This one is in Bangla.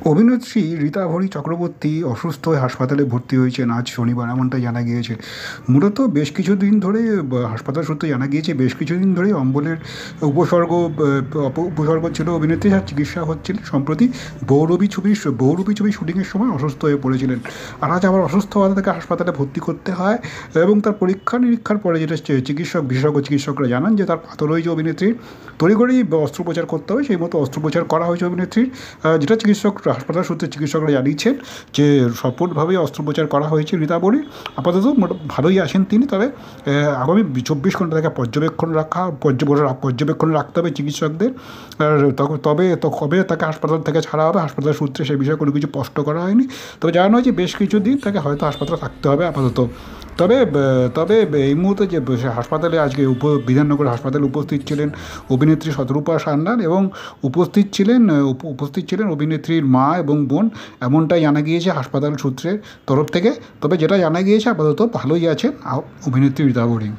অভিনেত্রী রীতাভরি চক্রবর্তী অসুস্থ হয়ে হাসপাতালে ভর্তি হয়েছেন আজ শনিবার, এমনটাই জানা গিয়েছে। মূলত বেশ কিছুদিন ধরে হাসপাতাল সূত্রে জানা গিয়েছে বেশ কিছুদিন ধরেই অম্বলের উপসর্গ ছিল অভিনেত্রী, যার চিকিৎসা হচ্ছিল। সম্প্রতি বহুরূপী ছবির শুটিংয়ের সময় অসুস্থ হয়ে পড়েছিলেন। আর আজ আবার অসুস্থ হওয়াতে তাকে হাসপাতালে ভর্তি করতে হয় এবং তার পরীক্ষা নিরীক্ষার পরে যেটা বিশেষজ্ঞ চিকিৎসকরা জানান যে তার পাথর হয়েছে অভিনেত্রীর, তড়িঘড়ি অস্ত্রোপচার করতে হবে। সেই মতো অস্ত্রোপচার করা হয়েছে অভিনেত্রীর, যেটা হাসপাতাল সূত্রে চিকিৎসকরা জানিয়েছেন যে সফলভাবেই অস্ত্রোপচার করা হয়েছে রীতাভরির। আপাতত ভালোই আছেন তিনি, তবে আগামী 24 ঘন্টা তাকে পর্যবেক্ষণে রাখতে হবে চিকিৎসকদের। আর কবে তাকে হাসপাতাল থেকে ছাড়া হবে, হাসপাতাল সূত্রে সে বিষয়ে কোনো কিছু স্পষ্ট করা হয়নি। তবে জানানো হয়েছে বেশ কিছুদিন তাকে হয়তো হাসপাতালে থাকতে হবে আপাতত। তবে তবে এই মুহূর্তে যে হাসপাতালে আজকে বিধাননগর হাসপাতালে উপস্থিত ছিলেন অভিনেত্রী শতরূপা সান্যাল এবং উপস্থিত ছিলেন অভিনেত্রীর মা এবং বোন, এমনটাই জানা গিয়েছে হাসপাতাল সূত্রের তরফ থেকে। তবে যেটা জানা গিয়েছে আপাতত ভালোই আছেন অভিনেত্রী রীতাভরি।